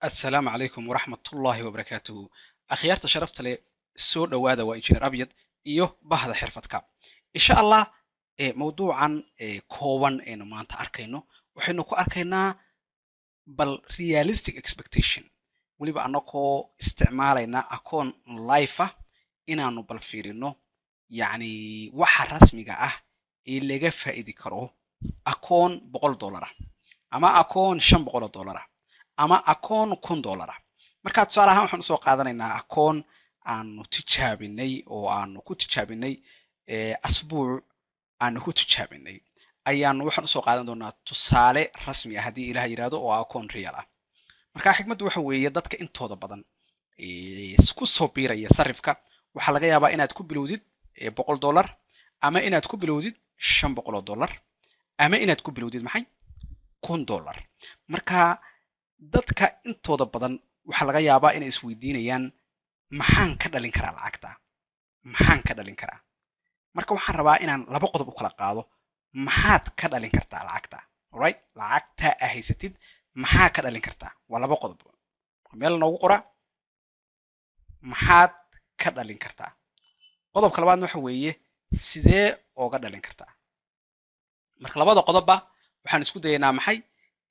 السلام عليكم ورحمة الله وبركاته أخيارتا شرفت لي سو دوادا وإنجينير أبيض إيوه بهذا حرفتك إن شاء الله موضوعا كوban aynu maanta arkayno waxaynu ku arkaynaa bal realistic expectation weliba anagoo isticmaalayna akoon life ah inaanu bal fiirino yacni waxa rasmiga ah ee laga faa'idi karo akoon $100 ah ama akoon $500 ah ama akoon $1,000 ah marka tusaale ahaan waxaan usoo qaadanaynaa akoon aanu tijaabinay oo aanu ku tijaabinay asbuuc aanu ku tijaabinay ayaanu waxaan usoo qaadan doonaa tusaale rasmi ah haddii ilaah yidhaahdo oo akoon real ah marka xigmaddu waxa weeye dadka intooda badan ku soo biiraya sarifka waxaa laga yaabaa inaad ku bilowdid $100 ama inaad ku bilowdid $500 ama inaad ku bilowdid maxay $1,000 marka dadka intooda badan waxaa laga yaabaa inay isweydiinayaan maxaan ka dhalin karaa lacagta maxaan ka dhalin karaa marka waxaan rabaa inaan laba qodob u kala qaado maxaad ka dhalin kartaa lacagta alright lacagta aa haysatid maxaa ka dhalin kartaa waa laba qodob meel noogu qora maxaad ka dhalin kartaa qodobka labaadna waxa weeye sidee ooga dhalin kartaa marka labada qodobba waxaan isku dayaynaa maxay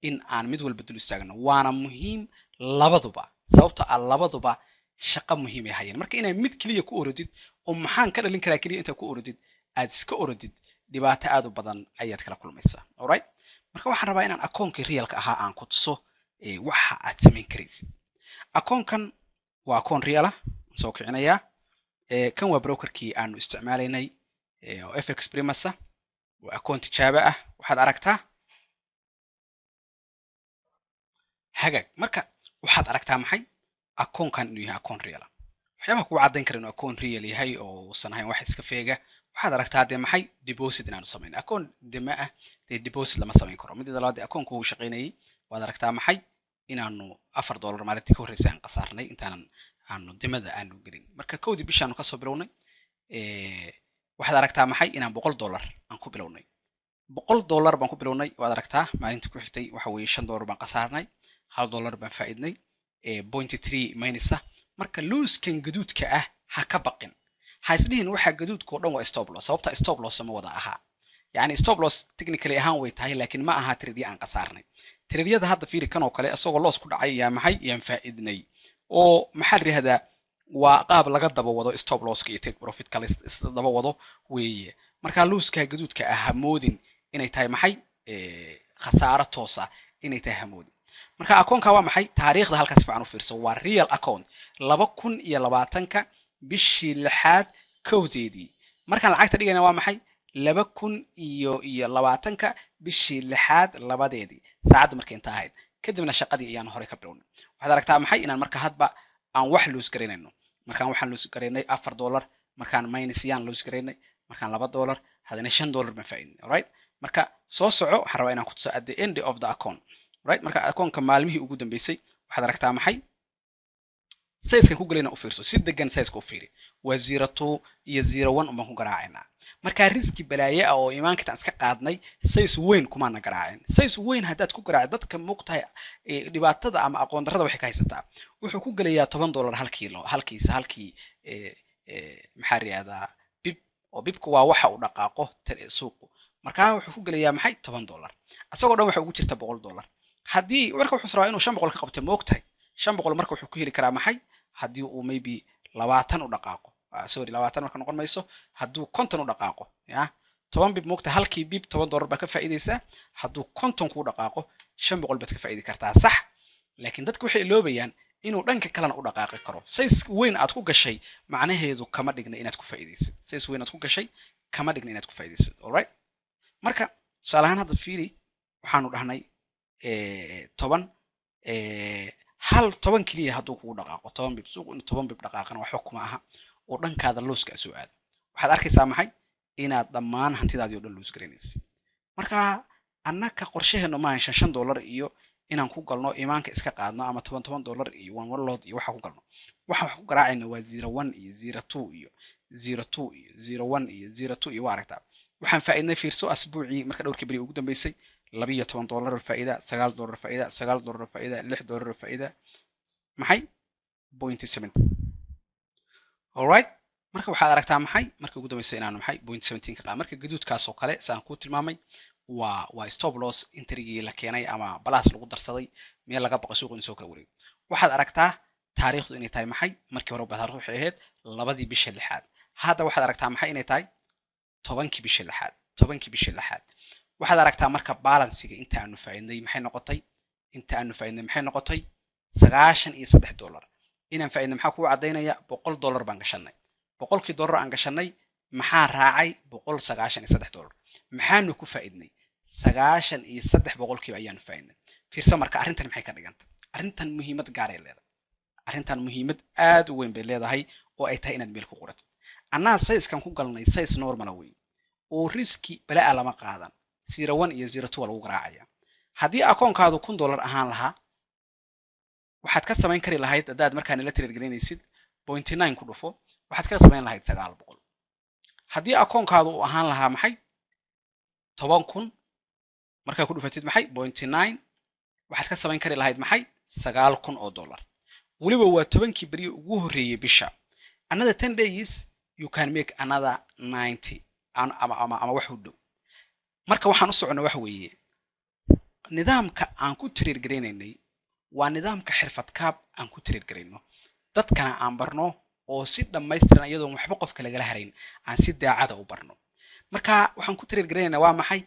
in aan mid walba dul istaagno waana muhiim labaduba sababta aan labaduba shaqo muhiim ay hayeen marka inaad mid keliya ku orodid oo maxaan ka dhalin karaa keliya intaad ku orodid aad iska orodid dhibaato aad u badan ayaad kala kulmaysaa alright marka waxaan rabaa inaan akoonkii realka ahaa aan ku tuso waxa aad samayn karaysid akoonkan waa akoon real ah soo kicinayaa kan waa brokerkii aanu isticmaalaynay oo fx primasa waa akoon tijaabo ah waxaad aragtaa hagaag marka waxaad aragtaa maxay akoonkan inuu yahay akoon real ah waxyaabaha kugu caddayn kara inuu akoon real yahay oo uusan ahayn wax iska feega waxaad aragtaa dee maxay deposit inaanu samayn akoon dema ah dee deposit lama samayn karo midda labaad dee akoonka uu shaqaynayay waad aragtaa maxay inaanu $4 maalintii ka horreysay aan qasaarnay intaanan aanu demada aanu gelin marka kowdii bishaanu kasoo bilownay waxaad aragtaa maxay inaan $100 aan ku bilownay $100 baan ku bilownay waad aragtaa maalintii ku xigtay waxa weeye $5 baan qasaarnay $1 baan faa'iidnay 0.3 minus ah marka looskan gaduudka ah ha ka baqin ha isdhihin waxa gaduudka oo dhan waa stop loss sababta stop loss ma wada aha yani stop loss technically ahaan way tahay laakiin ma aha trade aan qasaarnay trade-yada hadda fiiri kan oo kale asagoo loss ku dhacay yaa maxay yaan faa'iidnay oo maxaa yiraahdaa waa qaab laga daba wado stop losska iyo take profit kale daba wado weeye marka looska gaduudka ah ha moodin inay tahay maxay khasaaro toos ah inay tahay ha moodin marka akoonka waa maxay taariikhda halkaas fiican u fiirso waa real account 2020ka bishii 6aad kowdeedii markaan lacagta dhigayna waa maxay 2020ka bishii 6aad labadeedii saacadu markay inta ahayd kadibna shaqadii ayaan hore ka bilownay waxaad aragtaa maxay inaan marka hadba aan wax loos garaynayno markaan waxaan loos garaynay $4 markaan minus yaan loos garaynay markaan $2 hadana $5 baan faa'iidnay alright marka soo soco waxaan rabaa inaan ku tuso at the end of the account right marka akoonka maalmihii ugu dambeysay waxaad aragtaa maxay size-kan ku galayna u fiirso si degan size-ka u fiiri waa 02 iyo 01 baan ku garaacaynaa marka riski balaaye ah oo iimaanka iska qaadnay size weyn kuma na garaacin size weyn haddaad ku garaacdo dadka muuqtahay dhibaatada ama aqoon darrada waxay ka haysataa wuxuu ku galayaa $10 hal kiilo halkii maxaa riyada bib oo bibku waa waxa uu dhaqaaqo suuqu marka wuxuu ku galayaa maxay $10 asagoo dhan waxa ugu jirta $100 haddii marka wuxuu rabaa inuu $500 ka qabto moogtahay $500 marka wuxuu ku heli karaa maxay haddii uu maybe 20 u dhaqaaqo sorry 20 marka noqon mayso hadduu 50 u dhaqaaqo ya 10 bib moogta halkii bib $10 baa ka faa'iideysaa hadduu 50 ku dhaqaaqo $500 baad ka faa'iidi kartaa sax laakiin dadku waxay iloobayaan inuu dhanka kalena u dhaqaaqi karo size weyn aad ku gashay macnaheedu kama dhigna inaad ku faa'iideysid size weyn aad ku gashay kama dhigna inaad ku faa'iideysid alright marka tusaalahaan hadda fiiri waxaanu dhahnay 10 hal 10 kaliya hadduu kugu dhaqaaqo 10 bib suuq inuu 10 bib dhaqaaqana wax kuma aha oo dhankaada looska soo aado waxaad arkaysaa maxay inaad dhammaan hantidaadii oo dhan loos garaynaysid marka annaka qorshaheenu ma ahan $5 iyo inaan ku galno iimaanka iska qaadno ama $10 iyo one lot iyo waxa ku galno waxa wax ku garaacayna waa 01 iyo 02 iyo 02 iyo 01 iyo 02 iyo waa aragtaa waxaan faa'iidnay fiirso asbuucii marka dhowrkii bari ugu dambeysay $12 oo faa'iida $9 faa'iida $9 faa'iida $6 faa'iida maxay 0.7 alright marka waxaad aragtaa maxay marka ugu dambaysa inaan maxay 0.17 ka qaad marka gaduudkaas oo kale saan ku tilmaamay waa stop loss intrigii la keenay ama balaas lagu darsaday meel laga baqay suuqa in soo kala wareego waxaad aragtaa taariikhdu inay tahay maxay markii hore taariikhdu waxay ahayd 2 bisha 6aad hadda waxaad aragtaa maxay inay tahay 10 bisha 6aad 10 bisha 6aad waxaad aragtaa marka balansiga inta aanu faa'iidnay maxay noqotay $93 inaan faa'iidnay maxaa ku cadeynaya $100 baan gashanay $100 aan gashanay maxaa raacay $193 maxaanu ku faa'iidnay 93% ayaanu faa'iidnay fiirsa marka arrintan maxay ka dhigantay arrintan muhiimad gaar ah leedahay arrintan muhiimad aad u weyn bay leedahay oo ay tahay inaad meel ku qorato annaa size-kan ku galnay size normal way oo riski balaa lama qaadan 01 iyo 02 lagu garaacaya haddii akoonkaadu $100 ahaan lahaa waxaad ka samayn kari lahayd hadaad markaan la trade galinaysid 0.9 ku dhufo waxaad ka samayn lahayd 900 haddii akoonkaadu uu ahaan lahaa maxay 10,000 markaa ku dhufatid maxay 0.9 waxaad ka samayn kari lahayd maxay $9,000 waliba waa 10kii bari ugu horeeyay bisha another 10 days you can make another 90 ama wax u dhow marka waxaan u soconaa wax weeye nidaamka aan ku trade gareynaynay waa nidaamka xirfad kaab aan ku trade gareyno dadkana aan barno oo si dhammaystiran iyadoo waxba qofka lagala harayn aan si daacad ah u barno marka waxaan ku trade gareynaynaa waa maxay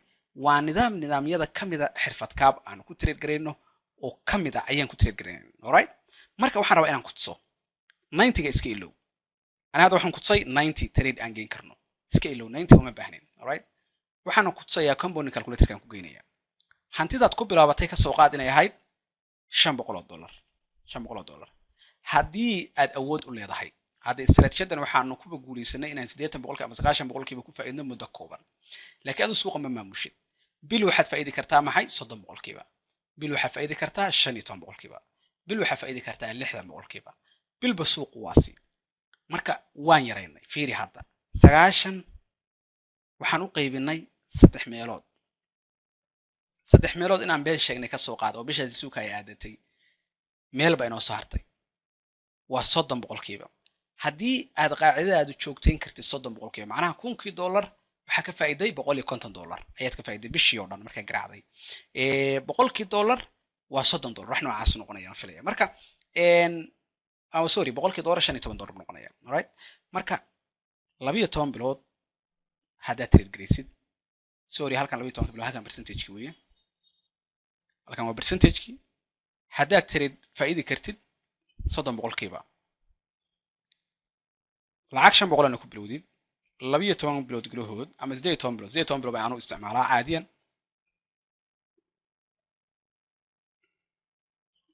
waa nidaamyada kamida xirfad kaab aan ku trade gareyno oo kamida ayaan ku trade gareynaynaa alright marka waxaan rabaa inaan ku tuso 90 ga iska ilow ana hadda waxaan ku tusay 90 trade aan geyn karno iska ilow 90 uma baahnayn alright waxaan ku tusayaa compound calculator kan ku geynaya hantidaad ku bilaabatay ka soo qaad inay ahayd $500 haddii aad awood u leedahay hadda istaraatiijiyadan waxaanu ku guuleysanay inaan 80% ama 90% ku faa'iidno muddo kooban laakiin aad suuqa ma maamushid bil waxaad faa'iidi kartaa maxay 30% bil waxaad faa'iidi kartaa 15% bil waxaad faa'iidi kartaa 60% bilba suuq waasi marka waan yareynay fiiri hadda 90 waxaan u qaybinay 3 meelood 3 meelood inaan beel sheegnay ka soo qaad oo bishaasi suuqa ay aadatay meel ba inoo soo hartay waa 30% haddii aad qaacidadaadu joogtayn kartid 30% macnaha $1,000 waxaa ka faa'iiday $150 ayaad ka faa'iiday bishii oo dhan markay garaacday $100 waa $30 wax noocaas noqonaya filaya marka sorry $100 $15 noqonaya alright marka 12 bilood haddaad trade gareysid sorry halkan 12 bilood halkan percentage-ki weeye halkan waa percentage-ki haddaad trade faa'iidi kartid 30% lacag 500 aan ku bilowdid 12 bilood gudahood ama 18 bilood baan u isticmaalaa caadiyan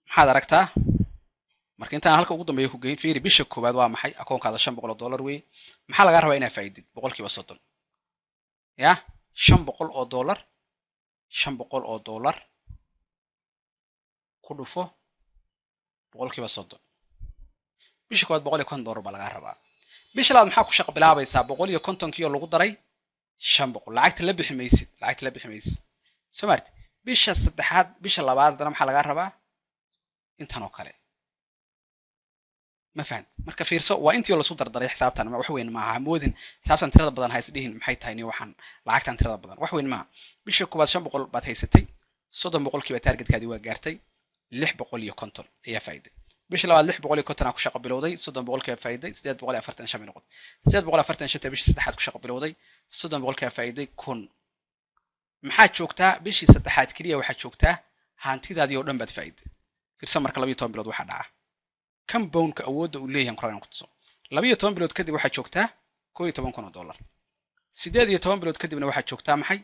maxaad aragtaa marka intaan halka ugu dambeeyo ku geyn fiiri bisha koobaad waa maxay akoonkaada $500 weey maxaa laga rabaa inaad faa'iidid 30% ya $500 ku dhufo 30% bisha koobaad $150 baa laga rabaa bisha labaad maxaa ku shaqo bilaabaysaa 150 kiyo lagu daray 500 lacagta la bixi maysid smart bisha saddexaad bisha labaad dana maxaa laga rabaa intan oo kale ma fahant marka fiirso waa intii la soo dardaray xisaabtan ma wax weyn ma aha moodin xisaabtan tirada badan hayst dhihin maxay tahay waxaan lacagtan tirada badan wax weyn ma bisha koobaad 500 baad haysatay 30% targetkaadi waa gaartay 650 ayaa faa'iiday bisha labaad 650 ku shaqo bilowday 30% faa'iiday 845 noqotay 845 bisha saddexaad ku shaqo bilowday 30% faa'iiday 1000 maxaa joogtaa bishii saddexaad kaliya waxaa joogtaa hantidaadii oo dhan baad faa'iiday fiirso marka 12 bilood waxa dhaca compound-ka awoodda uu leeyahay qoraan ku tuso 12 bilood kadib waxaa joogtaa $11,000 18 bilood kadibna waxaa joogtaa maxay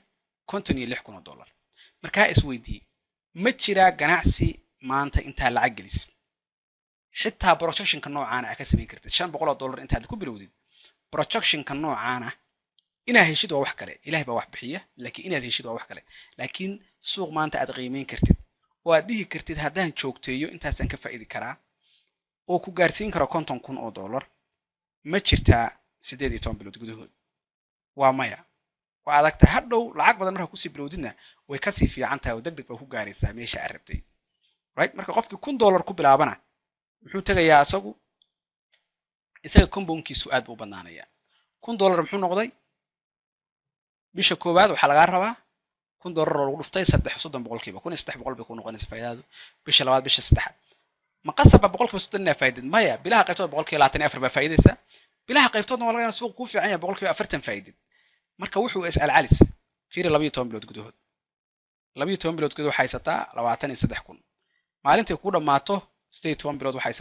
$56,000 markaa isweydii ma jiraa ganacsi maanta intaa lacag gelis xitaa projectionka noocaana aad ka samayn kartid $500 intaad ku bilowdid projectionka noocaana inaad heshid waa wax kale ilaahay baa wax bixiya laakiin inaad heshid waa wax kale laakiin suuq maanta aad qiimeyn kartid oo aad dhihi kartid haddaan joogteeyo intaasaan ka faa'iidi karaa oo ku gaarsiin karo $50,000 ma jirtaa 18 bilood gudahood waa maya waa adagta hadhow lacag badan markaa kusii bilowdidna way kasii fiican tahay oo degdeg baa ku gaaraysaa meesha aad rabtay right marka qofkii $1 ku bilaabana muxuu tagayaa isaga compoundkiisu aad buu u badnaanayaa $1 muxuu noqday bisha koowaad waxaa lagaa rabaa $1 oo lagu dhuftay 30 boqolkiiba 1300 bay ku noqonaysaa faa'iidadu bisha labaad bisha saddexaad ma qasaba boqolkiiba 30 inaa faa'iidad maya bilaha qaybtood boqolkiiba 24 baa faa'iidaysa bilaha qaybtoodna waa laga yaabaa suuq ku fiican yahay boqolkiiba 40 faa'iidad marka wuxuu is alcalis fiiri 12 bilood gudahood 12 bilood gudahood waxay haysataa 23000 maalintii ku dhamaato 18 bilood waxay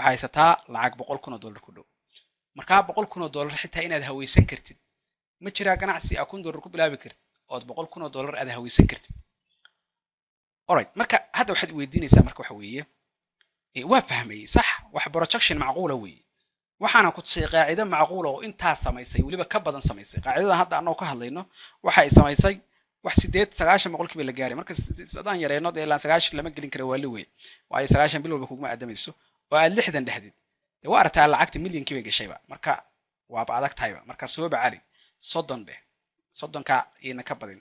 haysataa lacag $100,000 ku dhow marka $100,000 xitaa inaad haweysan kartid ma jira ganacsi $1 ku bilaabi kartid oo $100,000 aad haweysan kartid alright marka hadda waxaad weydiinaysaa marka waxa weeye waa fahmay sax wax projection macquula weeye waxaana ku tusay qaacido macquula oo intaa samaysay waliba ka badan samaysay qaacidada hadda anoo ka hadlayno waxa ay samaysay wax 90 boqolkiiba la gaaray marka sadaan yareeno ilaa 90 lama gelin karo waa weey waayo 90 bil walba kuma aadamayso oo aad 60 dhahdid waa aragtaa lacagta milyankii bay gashayba marka waaba adag tahayba marka soo bacali 30 dheh 30 ka ina ka badin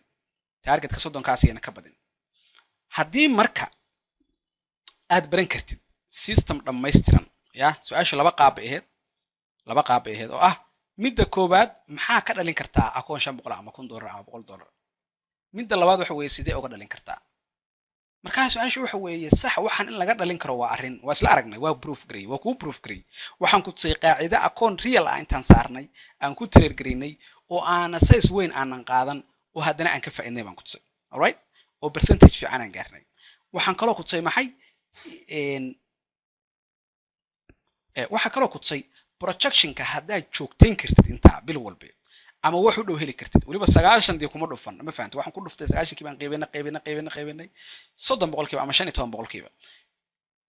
targetka 30 kaas ina ka badin haddii marka aad baran kartid system dhammaystiran ya su'aasha laba qaab ahayd oo ah midda koobaad maxaa ka dhalin kartaa akoon $500 ama $1,000 ama $100 midda labaad waxa weeye sidee uga dhalin kartaa marka su'aashu waxa weeye sax waxaan in laga dhalin karo waa arrin waa isla aragnay waa proof garay waxaan ku tusay qaacida akoon real ah intaan saarnay aan ku trade gareynay oo aan size weyn aanan qaadan oo haddana aan ka faa'iidnay baan ku tusay all right oo percentage fiican aan gaarnay waxaan kaloo ku tusay maxay waxa kaloo ku tusay projectionka haddaad joogtayn kartid intaa bil walba ama wax u dhow heli kartid waliba 90 dii kuma dhufan ma fahanti waxaan ku dhuftay 90 kii baan qaybinay 30 boqolkiiba ama 15 boqolkiiba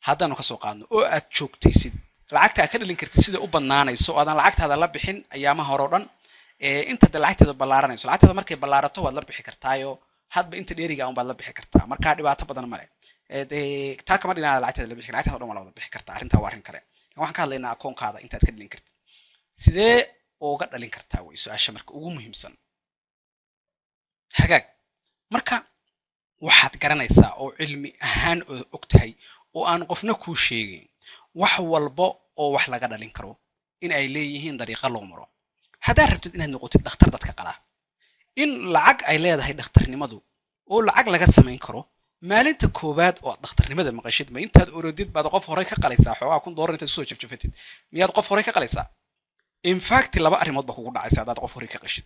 haddana ka soo qaadno oo aad joogtaysid lacagta aad ka dhalin kartid sida u badnaanayso oo aadan lacagtaada la bixin ayaamaha hore oo dhan inta lacagtaada ballaaranayso lacagtaada markay ballaarato waad la bixi kartaayo hadba inta dheeriga aan baad la bixi kartaa marka dhibaato badan ma leh taa kama dhinaca lacagtaada la bixi lacagtaada oo dhan waa la bixi kartaa arrinta waa arrin kale waxaan ka hadlaynaa akoonkaada intaad ka dhalin kartid sidee uga dhalin kartaa way su'aasha marka ugu muhiimsan hagaag marka waxaad garanaysaa oo cilmi ahaan og tahay oo aan qofna kuu sheegin wax walba oo wax laga dhalin karo in ay leeyihiin dariiqo loo maro haddaad rabtid inaad noqotid dhakhtar dadka qala in lacag ay leedahay dhakhtarnimadu oo lacag laga samayn karo maalinta koowaad oo dhakhtarnimada maqashid ma intaad orodid baad qof hore ka qalaysaa xoogaa $1,000 intaad soo jafjafatid miyaad qof hore ka qalaysaa in fact laba arrimood ba kugu dhacaysa hadaad qof hore ka qashid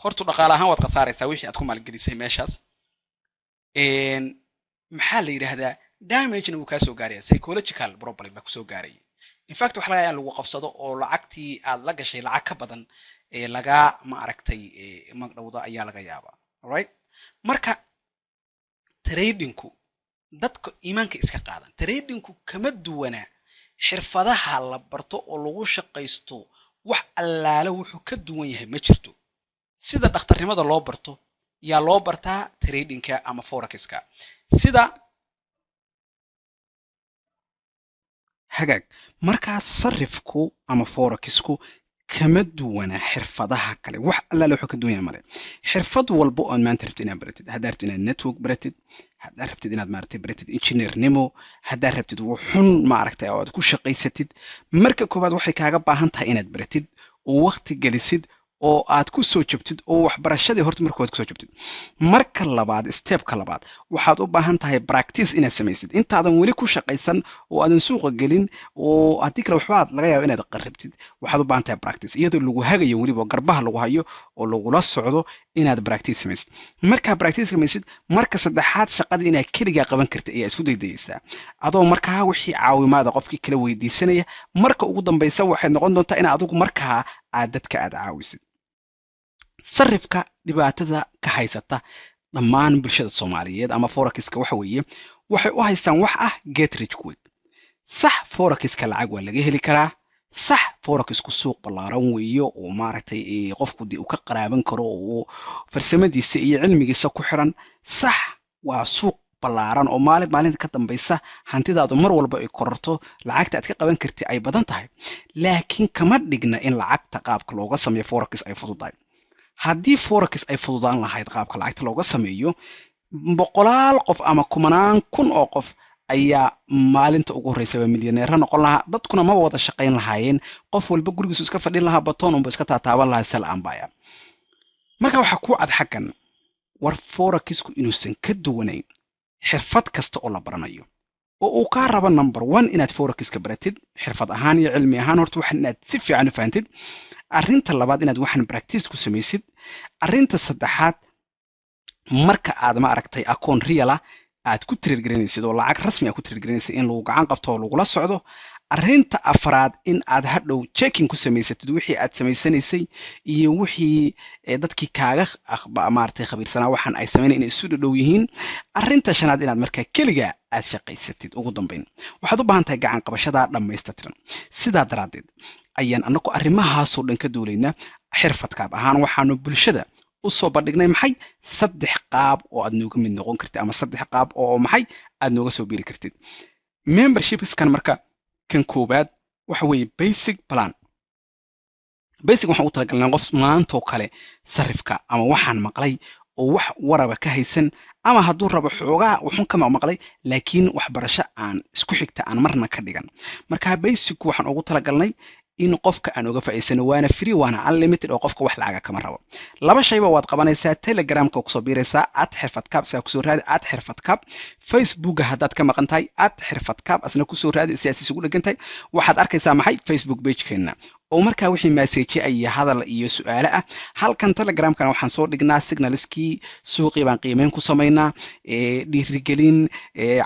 hortu dhaqaale ahaan waad qasaaraysaa wixii aad ku maalgelisay meeshaas maxaa la yiraahdaa damage-na wuu kaa soo gaaraya psychological problem baa kusoo gaaraya in fact wax laga yaabaa lagu qabsado oo lacagtii aad la gashay lacag ka badan laga ma aragtay magdhowda ayaa laga yaabaa alright marka tradingku dadka iimaanka iska qaadan tradingku kama duwana xirfadaha la barto oo lagu shaqaysto wax allaale wuxuu ka duwan yahay ma jirto sida dhakhtarnimada loo barto yaa loo bartaa tradingka ama forexka sida hagaag markaa sarifku ama forexku kama duwana xirfadaha kale wax allaale wuxuu ka duwan yahay male xirfad walba oo maanta rabtid inaad baratid haddaad rabtid inaad network baratid haddaad rabtid inaad maaragtay baratid engineernimo haddaad rabtid wuxun maaragtay oo aad ku shaqaysatid marka koowaad waxay kaaga baahan tahay inaad baratid oo waqti gelisid oo aad ku soo jabtid oo waxbarashadii horta marka ku soo jabtid marka labaad stepka labaad waxaad u baahan tahay practice inaad samaysid intaadan weli ku shaqaysan oo aadan suuqa gelin oo haddii kale waxbaad laga yaabo inaad qarribtid waxaad u baahan tahay practice iyadoo lagu hagayo weliba garbaha lagu hayo oo lagula socdo inaad practice samaysid markaa practice samaysid marka saddexaad shaqada inaad keligaa qaban kartid ayaa isku daydaysaa adoo markaa wixii caawimaada qofkii kala weydiisanaya marka ugu dambaysa waxay noqon doontaa in adigu markaa aad dadka aad caawisid sarifka dhibaatada ka haysata dhammaan bulshada Soomaaliyeed ama forexka waxa weeye waxay u haystaan wax ah get rich quick sax forexka lacag waa laga heli karaa sax forexku suuq ballaaran weeyo oo maaragtay qofku uu ka qaraaban karo oo farsamadiisa iyo cilmigiisa ku xiran sax waa suuq ballaaran oo maalinta ka dambaysa hantidaadu mar walba ay kororto lacagta aad ka qaban kartid ay badan tahay laakiin kama dhigna in lacagta qaabka looga sameeyo forex ay fududahay haddii forex ay fududaan lahayd qaabka lacagta looga sameeyo boqolaal qof ama kumanaan kun oo qof ayaa maalinta ugu horreysaba milyaneera noqon lahaa dadkuna ma wada shaqayn lahaayeen qof walba gurigiisu iska fadhin lahaa batoon unba iska taataaban lahaa sal ambaya marka waxaa ku cad xaggan war forexku inuusan ka duwanayn xirfad kasta oo la baranayo oo uu kaa rabo number 1 inaad forexka baratid xirfad ahaan iyo cilmi ahaan horta waxan inaad si fiican u fahantid arrinta labaad inaad waxan practice ku samaysid arrinta saddexaad marka aad ma aragtay akoon real ah aad ku tiriirgarinaysid oo lacag rasmi ah ku tiriirgarinaysid in lagu gacan qabto oo lagula socdo arrinta afraad in aad hadhow checking ku samaysatid wixii aad samaysanaysay iyo wixii dadkii kaaga maartay khabiirsanaa waxaan ay sameynayaan inay isu dhow yihiin arrinta shanaad inaad markaa keliga aad shaqaysatid ugu dambeyn waxaad u baahan tahay gacan qabashada dhammaystiran sidaa daraaddeed ayaan anagu arrimahaasoo dhan ka duulaynaa xirfadkaab ahaan waxaanu bulshada usoo bandhignay maxay 3 qaab oo aad nooga mid noqon kartid ama 3 qaab oo maxay aad nooga soo biiri kartid membershipskan marka kan koobaad waxa weeye basic plan basic waxaan u talagalnay qof maanta oo kale sarifka ama waxaan maqlay oo wax waraba ka haysan ama hadduu rabo xoogaa wuxuun ka maqlay laakiin waxbarasho aan isku xigta aan marna ka dhigan marka basic waxaan ugu talagalnay in qofka aan uga faa'iidsano waana free waana unlimited oo qofka wax lacag kama rabo laba shayba waad qabanaysaa telegramka ku soo biiraysaa @xirfadkab saa ku soo raadi @xirfadkab facebook haddaad ka maqan tahay @xirfadkab asna ku soo raadi si aad isugu dhagantahay waxaad arkaysaa maxay facebook page-keena oo markaa wixii message ay hadal iyo su'aalo ah halkan telegramkan waxaan soo dhignaa signalskii suuqii baan qiimeyn ku samaynaa dhiirigelin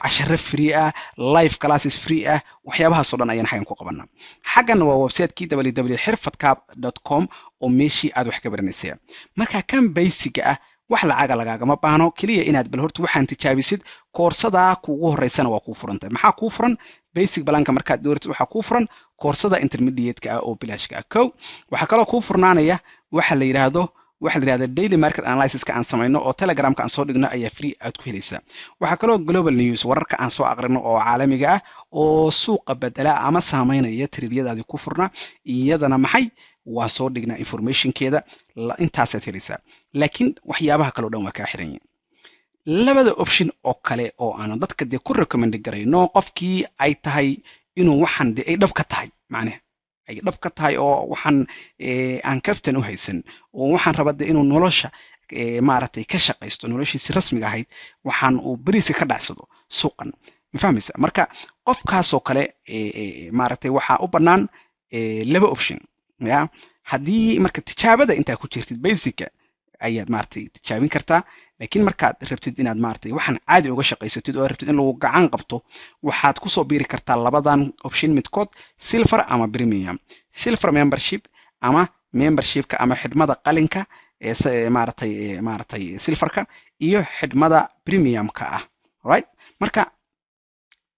casharo free ah live classes free ah waxyaabahaas oo dhan ayaan xagan ku qabanaa xaggan waa website-kii www.xirfadkab.com oo meeshii aad wax ka baranaysay marka kan basic ah wax lacaga lagaagama baahno kaliya inaad bal horta waxaan tijaabisid koorsada kuugu horeysana waa kuu furantay maxaa kuu furan basic balanka markaad dooratid waxaa kuu furan koorsada intermediate-ka ah oo bilaashka ah kow waxaa kaloo kuu furnaanaya waxa la yiraahdo daily market analysis-ka aan samayno oo telegramka aan soo dhigno ayaa free aad ku helaysaa waxaa kaloo global news wararka aan soo aqrino oo caalamiga ah oo suuqa bedela ama saameynaya tiriiryadaadii ku furna iyadana maxay waa soo dhignaa informationkeeda intaasaad helaysaa laakiin waxyaabaha kaloo dhan waa kaa xiran yihiin labada option oo kale oo aan dadka dee ku recommend garayno qofkii ay tahay inuu waxan dee ay dhab ka tahay macnaha ay dhab ka tahay oo waxan aan kaftan u haysan oo waxaan rabaa dee inuu nolosha maaragtay ka shaqaysto noloshiisi rasmiga ahayd waxaan uu bariiska ka dhacsado suuqan ma fahmaysa marka qofkaasoo kale maaragtay waxaa u bannaan laba option ya haddii marka tijaabada intaa ku jirtid basica ayaad maaragtay tijaabin kartaa laakiin markaad rabtid inaad maaragtay waxaan caadi uga shaqaysatid oo rabtid in lagu gacan qabto waxaad kusoo biiri kartaa labadan option midkood silver ama premium silver membership ama membershipka ama xidhmada qalinka ee maaragtay silverka iyo xidhmada premiumka ah right marka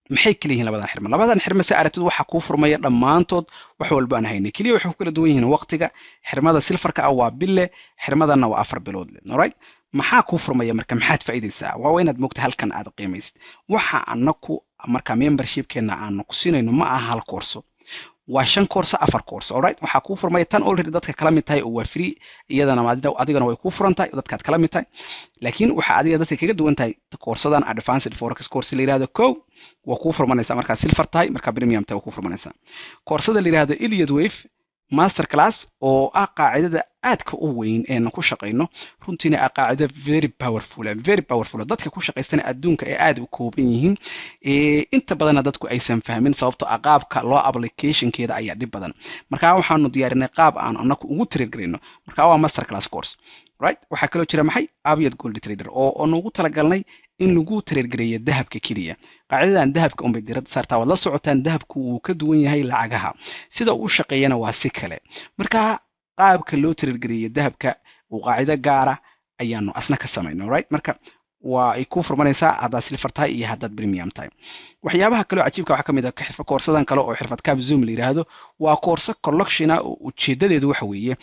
maxay kala yihiin labadan xirmo si aragtid waxa kuu furmaya dhammaantood wax walba aan haynay kaliya waxay ku kala duwan yihiin waqtiga xirmada silfarka ah waa bille xirmadana waa 4 bilood alright maxaa kuu furmaya marka maxaad faa'iidaysaa waa inaad moogta halkan aad qiimaysid waxa anaku marka membershipkeena aan ku siinayno ma aha hal koorso waa 5 koorso 4 koorso alright waxa kuu furmaya tan already dadka kala mid tahay oo waa free iyadana adigana way kuu furan tahay dadkaad kala mid tahay laakiin waxa adiga dadka kaga duwan tahay koorsadan advanced forex course la yiraahdo kow waa kuu furmanaysaa markaa silver tahay markaa premium tahay waa kuu furmanaysaa koorsada la yiraahdo Elliott Wave master class oo ah qaacidada aadka u weyn ee aan ku shaqeyno runtiina qaacido very powerful dadka ku shaqeystana adduunka ee aad u kooban yihiin inta badan dadku aysan fahmin sababtoo qaabka loo application-keeda ayaa dhib badan marka waxaanu diyaarinay qaab aan anaku ugu tiriirgareyno marka waa master class course right waxa kale jira maxay Aviat Gold Trader oo nagu talagalnay in lagu tiriirgareeyo dahabka kaliya qaacidadan dahabka un bay diirada saartaa wada socotaan dahabku uu ka duwan yahay lacagaha sida uu shaqeeyana waa si kale marka qaabka loo tiriirgareeyo dahabka uu qaacido gaara ayaanu asna ka samaynay right marka waa ay ku furmanaysaa haddaad silver tahay iyo haddaad premium tahay waxyaabaha kale oo cajiibka waxaa ka mid ah koorsadan kale oo xirfadkaab zoom la yiraahdo waa koorso collection ah oo ujeedadeedu waxa weeye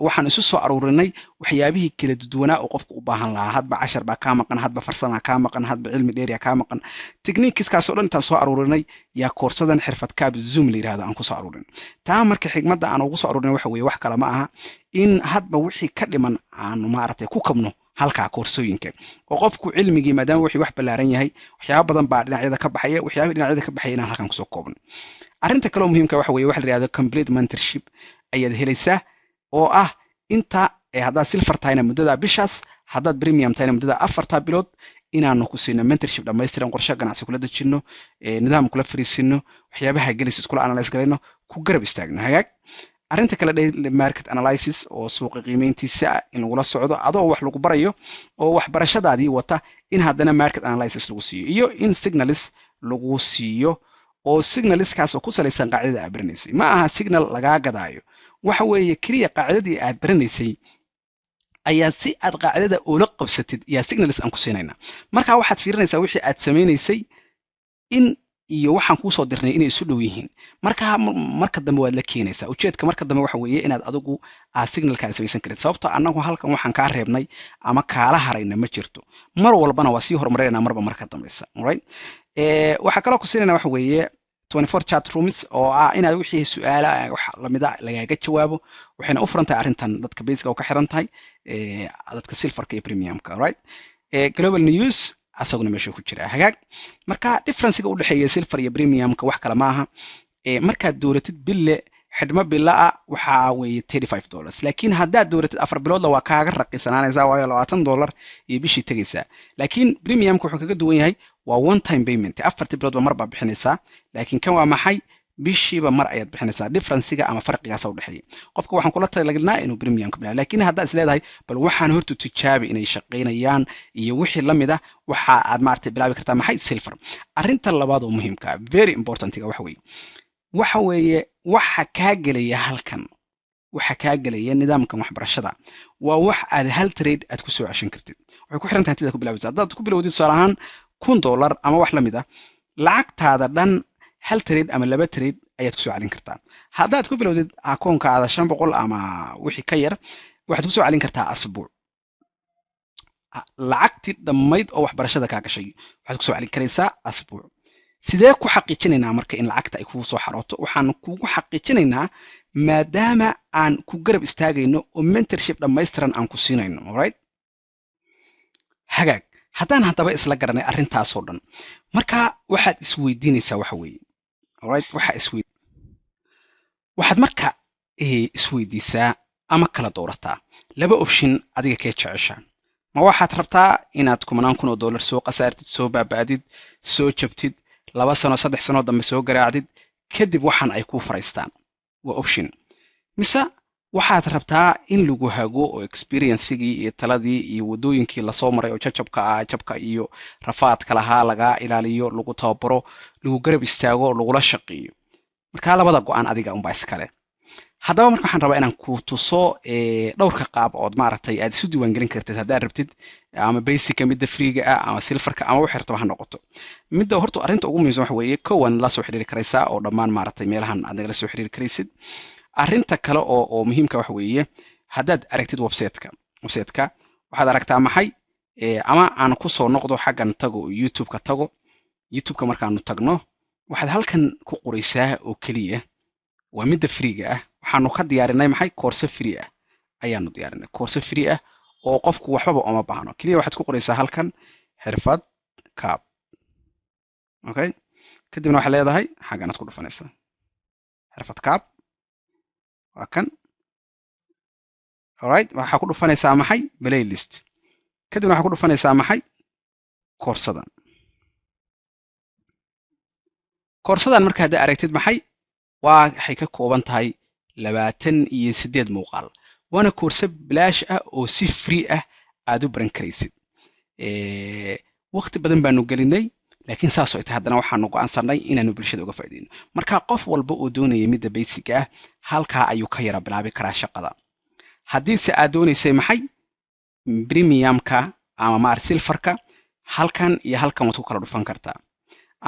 waxaan isu soo aruurinay waxyaabihii kala duwanaa oo qofku u baahan lahaa hadba cashar baa kaa maqan hadba farsama kaa maqan hadba cilmi dheeriya kaa maqan techniqueskaas oo dhan intaan soo aruurinay yaa koorsadan xirfad kaab zoom la yidhahdo aan ku soo aruurin taa marka xigmadda aan ugu soo aruurinay waxa weeye wax kale ma aha in hadba wixii ka dhiman aanu maaragtay ku kabno halkaa koorsooyinka oo qofku cilmigii maadaama wixii wax ballaaran yahay waxyaaba badan baa dhinacyada ka baxaya waxyaaba dhinacyada ka baxaya inaan halkan kusoo koobno arrinta kale oo muhiimka waxa weeye waxa la yidhahdo complete mentorship ayaad helaysaa oo ah inta haddaad silver tahayna muddada bishaas haddaad premium tahayna muddada 4 bilood inaanu ku siino mentorship dhammaystiran qorshe ganacsi kula dejinno nidaam kula fariisino waxyaabaha gelis iskula analyze garayno ku garab istaagno hagaag arrinta kale market analysis oo suuqa qiimeyntiisa in lagula socdo adoo wax lagu barayo oo waxbarashadaadii wata in haddana market analysis lagu siiyo iyo in signals lagu siiyo oo signalskaas oo ku salaysan qaacidada aad baranaysay ma aha signal lagaa gadaayo waxa weeye keliya qaacidadii aad baranaysay ayaa si aad qaacidada ula qabsatid yaa signals aan ku siinayna marka waxaad fiirinaysaa wixii aad samaynaysay in iyo waxaan kuu soo dirnay inay isu dhow yihiin marka dambe waad la keenaysaa ujeedka marka dambe waxa weeye inaad adigu signalkaa samaysan karid sababtoo annagu halkan waxaan kaa reebnay ama kaala harayna ma jirto mar walbana waa sii horumarinaynaa marba marka dambeysa right waxaa kaloo ku siinayna waxa weeye 24 chat rooms oo inaad wixii su'aala wax lamida lagaaga jawaabo waxayna u furan tahay arrintan dadka basic oo ka xiran tahay dadka silverka iyo premiumka right global news asaguna meesha ku jira hagaag marka difference-ga u dhaxeeya silver iyo premiumka wax kale maaha markaad dooratid bille xidhmo billaa waxa weeye $35 laakiin haddaad dooratid 4 biloodla waa kaaga raqiisanaanaysaa waayo $20 iyo bishii tegaysaa laakiin premiumka wuxuu kaga duwan yahay waa one time payment 4 biloodba mar baa bixinaysaa laakiin kan waa maxay bishiiba mar ayaad bixinaysaa difference-ga ama farqigaas u dhaxeeya qofka waxaan kula talagalnaa inuu premiumka bilaabo laakiin haddaad isleedahay bal waxaan horta tijaabi inay shaqaynayaan iyo wixii la mid ah waxa aad maartay bilaabi kartaa maxay silver arrinta labaad oo muhiimka very important-ga waxa weeye waxa kaa gelaya halkan waxa kaa gelaya nidaamkan waxbarashada waa wax aad hal trade aad ku soo ceshan kartid waxay ku xiran tahay intaad ku bilaabaysaa haddaad ku bilowdid tusaale ahaan $1 ama wax la mid ah lacagtaada dhan hal trade ama 2 trade ayaad ku soo celin kartaa haddaad ku bilowdid akoonkaada 500 ama wixii ka yar waxaad ku soo celin kartaa asbuuc lacagtii dhammayd oo waxbarashada kaa gashay waxaad ku soo celin karaysaa asbuuc sidee ku xaqiijinaynaa marka in lacagta ay kugu soo xarooto waxaan kugu xaqiijinaynaa maadaama aan ku garab istaagayno oo mentorship dhammaystiran aan ku siinayno alright hagaag haddaan haddaba isla garanay arrintaasoo dhan marka waxaad isweydiinaysaa waxa weeye alright waxaad marka isweydiisaa ama kala doorataa laba option adiga kee jeceshaa ma waxaad rabtaa inaad $10,000 soo qasaartid soo baaba'did soo jabtid 2 sano 3 sano dambe soo garaacdid kadib waxaan ay ku faraystaan waa option mise waxaad rabtaa in lagu hago oo experience-gii iyo taladii iyo wadooyinkii la soo maray oo jabka iyo rafaadka lahaa laga ilaaliyo lagu tababaro lagu garab istaago lagula shaqeeyo marka labada go'aan adiga unbaa iskale haddaba marka waxaan rabaa inaan ku tuso dhowrka qaab oo maaragtay aad isu diiwaan gelin kartid haddaad rabtid ama basic midda free-ga ah ama silverka ama wax yartaba ha noqoto midda horta arrinta ugu muhiimsan waxa weeye kowan la soo xiriiri karaysaa oo dhammaan maaragtay meelahan aad nagala soo xiriiri karaysid arrinta kale oo muhiimka waxa weeye haddaad aragtid website-ka waxaad aragtaa maxay ama aan ku soo noqdo xaggan tago youtube-ka tago youtube-ka markaanu tagno waxaad halkan ku qoraysaa oo keliya waa midda free-ga ah waxaanu ka diyaarinay maxay course free ah ayaanu diyaarinay course free ah oo qofku waxbaba uma baahno kaliya waxaad ku qoraysaa halkan xirfad kaab okay kadibna waxaad leedahay xagganaad ku dhufanaysaa xirfad kaab waa kan alright waxaa ku dhufanaysaa maxay playlist kadibna waxaa ku dhufanaysaa maxay koorsadan marka hadda aragtid maxay waxay ka kooban tahay 28 muuqaal waana koorse bilaash ah oo si free ah aad u baran karaysid waqti badan baanu gelinay laakiin saas oo tahay haddana waxaanu go'aansanay inaanu bulshada uga faa'iideyno marka qof walba oo doonaya midda basic ah halkaa ayuu ka yara bilaabi karaa shaqada haddiise aad doonaysay maxay premiumka ama maar silverka halkan iyo halkan waad ku kala dhufan kartaa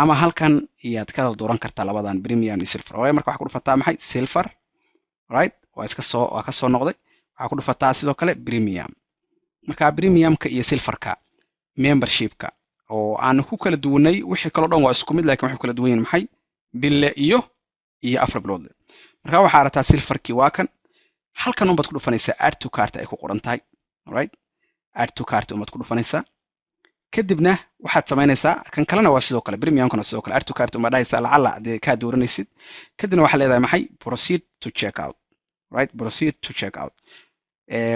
ama halkan iyaad kala dooran kartaa labadan premium iyo silver marka waxaad ku dhufataa maxay silver right waa ka soo noqday waxaa ku dhufataa sidoo kale premium. marka premiumka iyo silverka membershipka oo aan ku kala duwanay wixii kala dhan waa isku mid laakiin waxay kala duwan yihiin maxay bille iyo 4 bilood. marka waxaa aragtaa silverkii waa kan halkan unbaad ku dhufanaysaa add to cart ay ku qoran tahay. alright, add to cart unbaad ku dhufanaysaa kadibna waxaad samaynaysaa kan kalena waa sidoo kale premiumkana sidoo kale add to cart unbaad dhahaysaa lacala hadii kaa dooranaysid kadibna waxaa leedahay maxay proceed to check out. right, proceed to check out.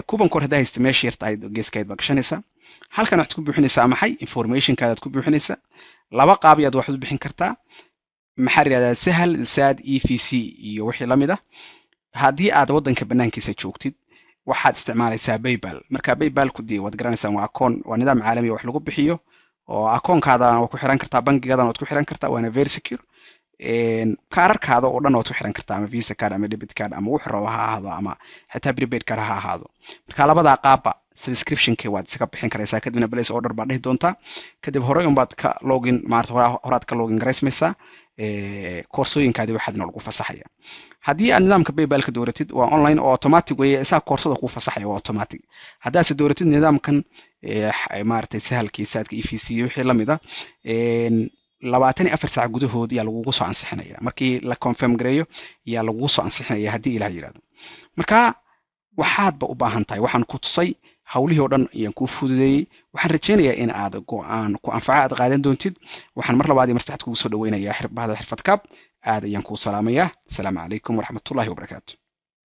kubankoor haddaa haysta meesha yarta ahayd geeskayd baa gashanaysaa halkan waxaad ku buuxinaysaa maxay informationkaadaad ku buuxinaysaa laba qaab ayaad wax u bixin kartaa maxaa yidhahdaa sahal saad EVC iyo wixii la mid ah. haddii aad waddanka banaankiisa joogtid waxaad isticmaalaysaa PayPal. marka PayPal-ku dee waad garanaysaan waa akoon waa nidaam caalami wax lagu bixiyo oo akoonkaada waa ku xiran kartaa bangigaadana waad ku xiran kartaa waana very secure. kaararkaada oo dhan waad ku xiran kartaa ama visa card ama debit card ama wuxuu rabo ha ahaado ama xitaa prepaid card ha ahaado. marka labadaa qaabba subscriptionkii waad iska bixin karaysaa kadibna place order baad dhihi doontaa kadib horey unbaad ka login maarata horaad ka login garaysmaysaa koorsooyinkaadii waxaadna lagu fasaxaya. haddii aad nidaamka PayPal ka dooratid waa online oo automatic weeye isaa koorsada kuu fasaxaya waa automatic. haddaase dooratid nidaamkan maaragtay sahalkii saadka EVC wixii la mid ah 24 saac gudahood yaa lagugu soo ansixinaya markii la confirm gareeyo yaa lagugu soo ansixinaya haddii ilaah yiraahdo. marka waxaadba u baahan tahay waxaan ku tusay hawlihii oo dhan ayaan kuu fududeeyey waxaan rajaynayaa in aad go'aan ku anfaca aad qaadan doontid. waxaan mar labaad iyo mar saddexaad kugu soo dhaweynayaa bahda xirfad kaab aad ayaan kuu salaamayaa. asalaamu calaykum waraxmatullaahi wabarakaatu.